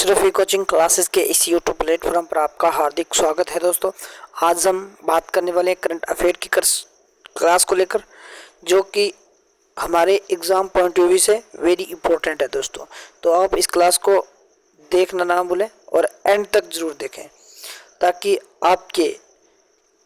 Ashrafi coaching classes के इस YouTube platform पर आपका हार्दिक स्वागत है दोस्तों। आज हम बात करने वाले हैं करंट अफेयर की क्लास को लेकर, जो कि हमारे एग्ज़ाम पॉइंट ऑफ व्यू से वेरी इंपॉर्टेंट है दोस्तों। तो आप इस क्लास को देखना ना भूलें और एंड तक ज़रूर देखें, ताकि आपके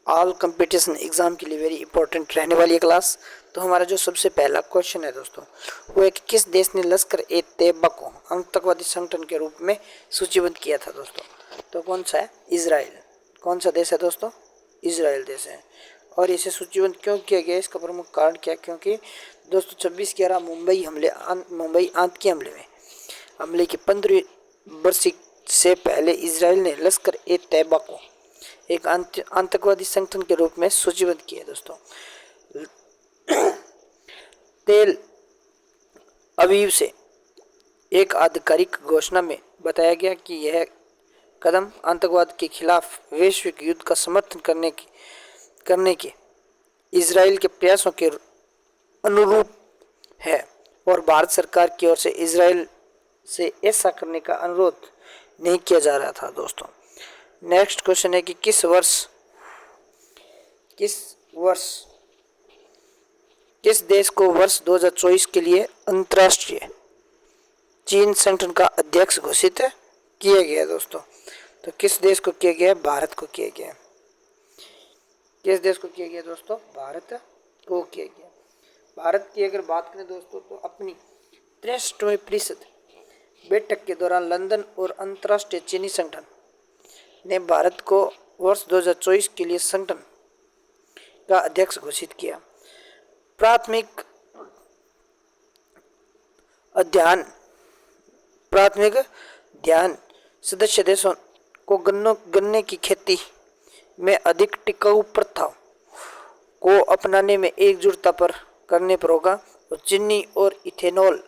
ऑल कंपटीशन एग्ज़ाम के लिए वेरी इंपॉर्टेंट रहने वाली है क्लास। तो हमारा जो सबसे पहला क्वेश्चन है दोस्तों, वो है कि किस देश ने लश्कर ए तैयबा को आतंकवादी संगठन के रूप में सूचीबद्ध किया था दोस्तों। तो कौन सा है? इजराइल। कौन सा देश है दोस्तों? इजराइल देश है। और इसे सूचीबद्ध क्यों किया गया, इसका प्रमुख कारण क्या है? क्योंकि दोस्तों 26/11 मुंबई आतंकी हमले की 15वीं बरसी से पहले इजराइल ने लश्कर ए तैयबा को एक आतंकवादी संगठन के रूप में सूचीबद्ध किया दोस्तों। तेल अवीव से एक आधिकारिक घोषणा में बताया गया कि यह कदम आतंकवाद के खिलाफ वैश्विक युद्ध का समर्थन करने के इजराइल के प्रयासों के अनुरूप है और भारत सरकार की ओर से इजराइल से ऐसा करने का अनुरोध नहीं किया जा रहा था दोस्तों। नेक्स्ट क्वेश्चन है कि किस देश को वर्ष 2024 के लिए अंतर्राष्ट्रीय चीन संगठन का अध्यक्ष घोषित किया गया दोस्तों। तो किस देश को किया गया? भारत को किया गया। किस देश को किया गया दोस्तों? भारत को किया गया। भारत की अगर बात करें दोस्तों, तो अपनी 63वीं परिषद बैठक के दौरान लंदन और अंतर्राष्ट्रीय चीनी संगठन ने भारत को वर्ष 2024 के लिए संगठन का अध्यक्ष घोषित किया। प्राथमिक ध्यान सदस्य देशों को गन्ने की खेती में अधिक टिकाऊ प्रथाओं को अपनाने में एकजुटता पर करने पर होगा और चीनी और इथेनॉल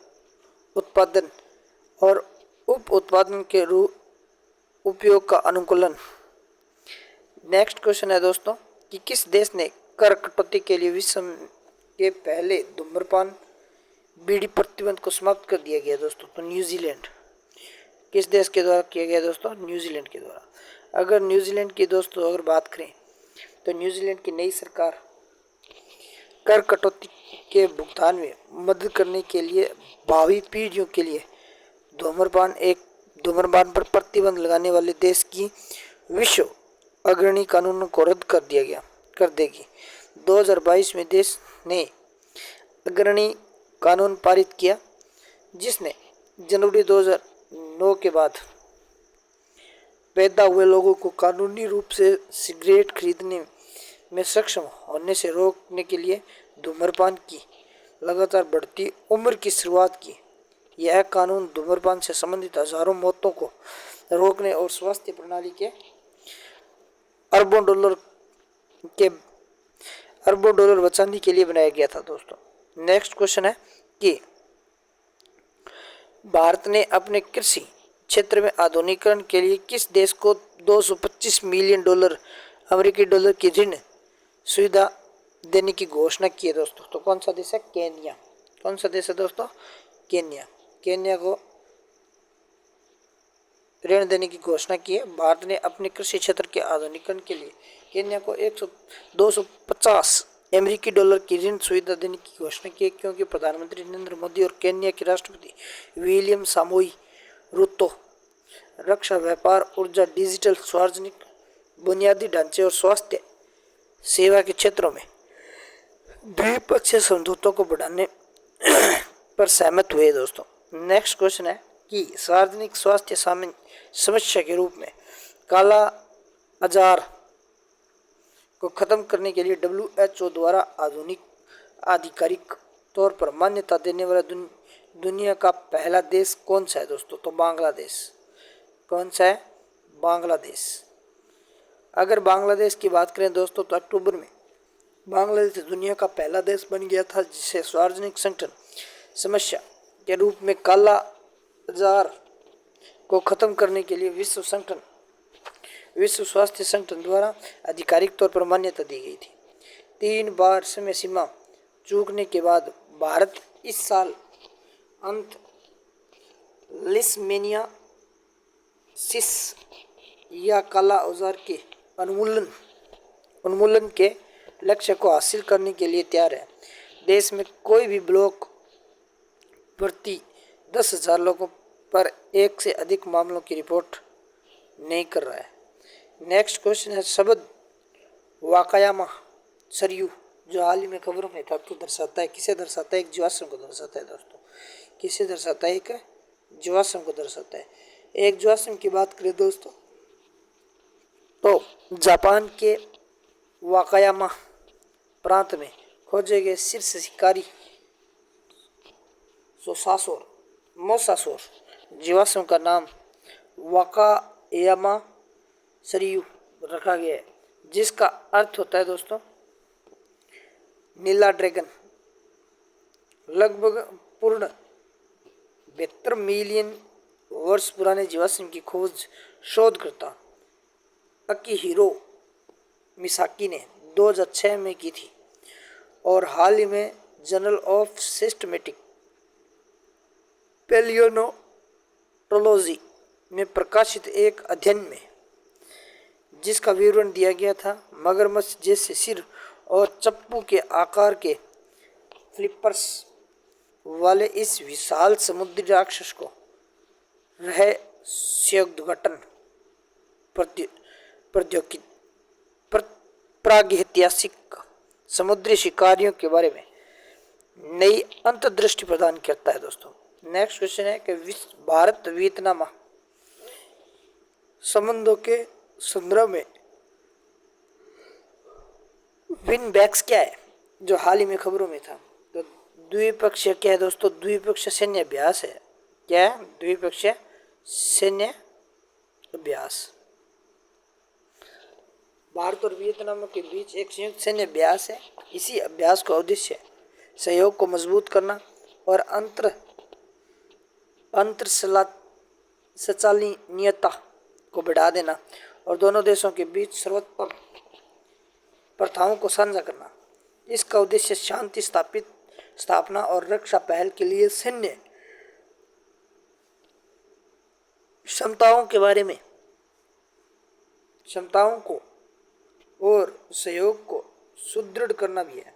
उत्पादन और उप उत्पादन के उपयोग का अनुकूलन। नेक्स्ट क्वेश्चन है दोस्तों कि किस देश ने कर कटौती के लिए विश्व के पहले धूम्रपान बीड़ी प्रतिबंध को समाप्त कर दिया गया दोस्तों? तो न्यूजीलैंड। किस देश के द्वारा किया गया दोस्तों? न्यूजीलैंड के द्वारा। अगर न्यूजीलैंड की दोस्तों अगर बात करें, तो न्यूजीलैंड की नई सरकार कर कटौती के भुगतान में मदद करने के लिए भावी पीढ़ियों के लिए धूम्रपान पर प्रतिबंध लगाने वाले देश की विश्व अग्रणी कानूनों को रद्द कर देगी। 2022 में देश ने अग्रणी कानून पारित किया, जिसने जनवरी 2009 के बाद पैदा हुए लोगों को कानूनी रूप से सिगरेट खरीदने में सक्षम होने से रोकने के लिए धूम्रपान की लगातार बढ़ती उम्र की शुरुआत की। यह कानून धूम्रपान से संबंधित हजारों मौतों को रोकने और स्वास्थ्य प्रणाली के अरबों डॉलर बचाने के लिए बनाया गया था दोस्तों। नेक्स्ट क्वेश्चन है कि भारत ने अपने कृषि क्षेत्र में आधुनिकीकरण के लिए किस देश को 225 मिलियन अमेरिकी डॉलर की ऋण सुविधा देने की घोषणा की है दोस्तों? तो कौन सा देश है? केन्या। कौन सा देश है दोस्तों? केन्या। केन्या को ऋण देने की घोषणा की है। भारत ने अपने कृषि क्षेत्र के आधुनिकीकरण के लिए केन्या को 250 अमेरिकी डॉलर की ऋण सुविधा देने की घोषणा की है, क्योंकि प्रधानमंत्री नरेंद्र मोदी और केन्या के राष्ट्रपति विलियम सामोई रूतो रक्षा, व्यापार, ऊर्जा, डिजिटल, सार्वजनिक बुनियादी ढांचे और स्वास्थ्य सेवा के क्षेत्रों में द्विपक्षीय समझौतों को बढ़ाने पर सहमत हुए दोस्तों। नेक्स्ट क्वेश्चन है कि सार्वजनिक स्वास्थ्य समस्या के रूप में काला आजार को खत्म करने के लिए WHO द्वारा आधिकारिक तौर पर मान्यता देने वाला दुनिया का पहला देश कौन सा है दोस्तों? तो बांग्लादेश। कौन सा है? बांग्लादेश। अगर बांग्लादेश की बात करें दोस्तों, तो अक्टूबर में बांग्लादेश दुनिया का पहला देश बन गया था जिसे सार्वजनिक संगठन समस्या के रूप में काला आजार को खत्म करने के लिए विश्व स्वास्थ्य संगठन द्वारा आधिकारिक तौर पर मान्यता दी गई थी। 3 बार समय सीमा चूकने के बाद भारत इस साल अंत लिस्मेनिया सिस या काला औजार के उन्मूलन के लक्ष्य को हासिल करने के लिए तैयार है। देश में कोई भी ब्लॉक प्रति 10,000 लोगों पर एक से अधिक मामलों की रिपोर्ट नहीं कर रहा है। नेक्स्ट क्वेश्चन है शब्द वाकायामा सरयू जो हाल ही में खबरों में था तो दर्शाता है, किसे दर्शाता है? एक जीवाश्म को दर्शाता है दोस्तों। किसे दर्शाता है? एक जीवाश्म को दर्शाता है। एक जीवाश्म की बात करें दोस्तों तो जापान के वाकायामा प्रांत में खोजे गए शीर्ष शिकारी मोसासोर जीवाश्म का नाम वाकायामा सरयू रखा गया है, जिसका अर्थ होता है दोस्तों नीला ड्रैगन। लगभग पूर्ण 72 मिलियन वर्ष पुराने जीवाश्म की खोज शोधकर्ता अकिहिरो मिसाकी ने 2006 में की थी और हाल ही में जर्नल ऑफ सिस्टमेटिक पैलियोनोटोलॉजी में प्रकाशित एक अध्ययन में जिसका विवरण दिया गया था, मगरमच्छ जैसे सिर और चप्पू के आकार के फ्लिपर्स वाले इस विशाल समुद्री राक्षस को रहस्योद्घाटन प्रागैतिहासिक समुद्री शिकारियों के बारे में नई अंतर्दृष्टि प्रदान करता है दोस्तों। नेक्स्ट क्वेश्चन है कि भारत वियतनाम संबंधों के संदर्भ में विनबैक्स क्या है जो हाल ही में खबरों में था? तो द्विपक्षीय क्या है दोस्तों? द्विपक्षीय सैन्य अभ्यास है। क्या है? द्विपक्षीय सैन्य अभ्यास। भारत और वियतनाम के बीच एक संयुक्त सैन्य अभ्यास है। इसी अभ्यास का उद्देश्य सहयोग को मजबूत करना और अंतर संचालनीयता को बढ़ा देना और दोनों देशों के बीच सर्वोत्तम प्रथाओं को साझा करना। इसका उद्देश्य शांति स्थापना और रक्षा पहल के लिए सैन्य क्षमताओं को और सहयोग को सुदृढ़ करना भी है।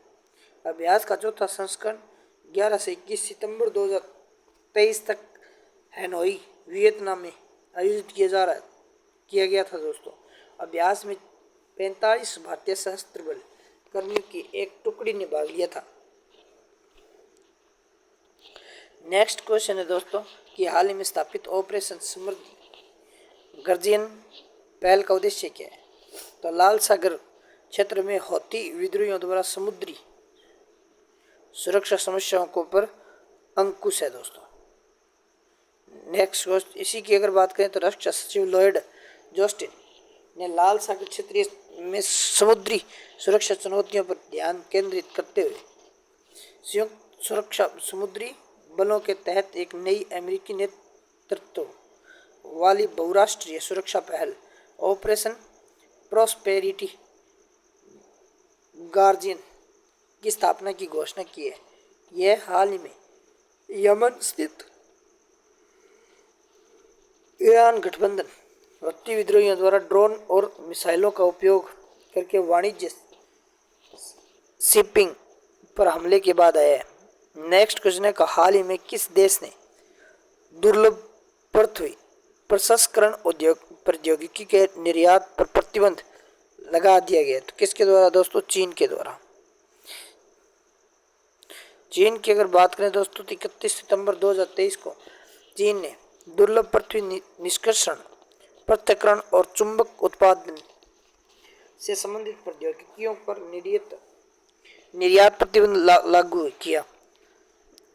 अभ्यास का चौथा संस्करण 11 से 21 सितंबर 2023 तक हैनोई वियतनाम में आयोजित किया गया था दोस्तों। अभ्यास में 45 भारतीय सशस्त्र बल कर्मियों की एक टुकड़ी ने भाग लिया था। नेक्स्ट क्वेश्चन है दोस्तों कि हाल ही में स्थापित ऑपरेशन गर्जियन पहल का उद्देश्य क्या है? तो लाल सागर क्षेत्र में हौती विद्रोहियों द्वारा समुद्री सुरक्षा समस्याओं के ऊपर अंकुश है दोस्तों। नेक्स्ट क्वेश्चन इसी की अगर बात करें तो रक्षा सचिव लॉयड जॉस्टिन ने लाल सागर क्षेत्र में समुद्री सुरक्षा चुनौतियों पर ध्यान केंद्रित करते हुए संयुक्त सुरक्षा समुद्री बलों के तहत एक नई अमेरिकी नेतृत्व वाली बहुराष्ट्रीय सुरक्षा पहल ऑपरेशन प्रॉस्पेरिटी गार्जियन की स्थापना की घोषणा की है। यह हाल ही में यमन स्थित ईरान गठबंधन हौती विद्रोहियों द्वारा ड्रोन और मिसाइलों का उपयोग करके वाणिज्य शिपिंग पर हमले के बाद आया है। नेक्स्ट क्वेश्चन है कि हाल ही में किस देश ने दुर्लभ पृथ्वी प्रसंस्करण प्रौद्योगिकी के निर्यात पर प्रतिबंध लगा दिया गया? तो किसके द्वारा दोस्तों? चीन के द्वारा। चीन की अगर बात करें दोस्तों 31 सितंबर 2023 को चीन ने दुर्लभ पृथ्वी निष्कर्षण पृथक्करण और चुंबक उत्पादन से संबंधित प्रौद्योगिकियों पर निर्यात प्रतिबंध लागू किया।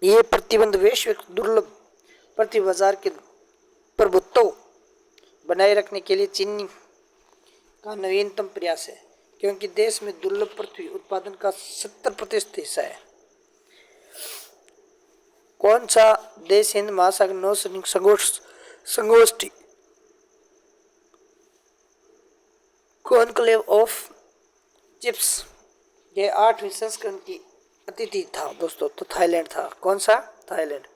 ये प्रतिबंध वैश्विक दुर्लभ पृथ्वी बाजार के प्रभुत्व बनाए रखने के लिए चीन का नवीनतम प्रयास है, क्योंकि देश में दुर्लभ पृथ्वी उत्पादन का 70% हिस्सा है। कौन सा देश हिंद महासागर नौसैनिक संगोष्ठी कॉन्क्लेव ऑफ चिप्स के 8वें संस्करण की अतिथि था दोस्तों? तो थाईलैंड था। कौन सा? थाईलैंड।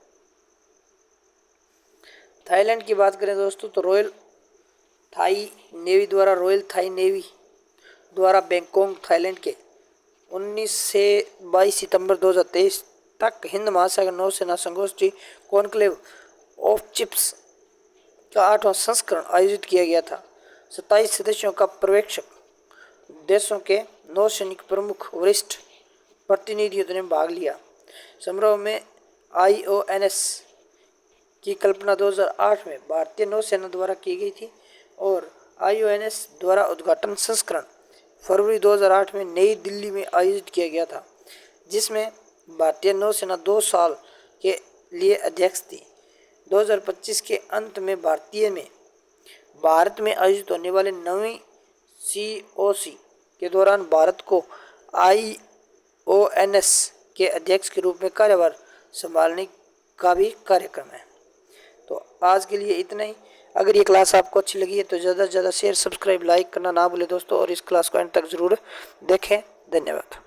थाईलैंड की बात करें दोस्तों तो रॉयल थाई नेवी द्वारा रॉयल थाई नेवी द्वारा बैंकॉक थाईलैंड के 19 से 22 सितंबर 2023 तक हिंद महासागर नौसेना संगोष्ठी कॉन्क्लेव ऑफ चिप्स का 8वां संस्करण आयोजित किया गया था। 27 सदस्यों का पर्यवेक्षक देशों के नौसैनिक प्रमुख वरिष्ठ प्रतिनिधियों ने भाग लिया। समारोह में IONS की कल्पना 2008 में भारतीय नौसेना द्वारा की गई थी और IONS द्वारा उद्घाटन संस्करण फरवरी 2008 में नई दिल्ली में आयोजित किया गया था, जिसमें भारतीय नौसेना 2 साल के लिए अध्यक्ष थी। 2025 के अंत में भारत में आयोजित होने वाले 9वीं COC के दौरान भारत को IONS के अध्यक्ष के रूप में कार्यभार संभालने का भी कार्यक्रम है। तो आज के लिए इतना ही। अगर ये क्लास आपको अच्छी लगी है तो ज़्यादा से ज़्यादा शेयर, सब्सक्राइब, लाइक करना ना भूलें दोस्तों, और इस क्लास को एंड तक ज़रूर देखें। धन्यवाद।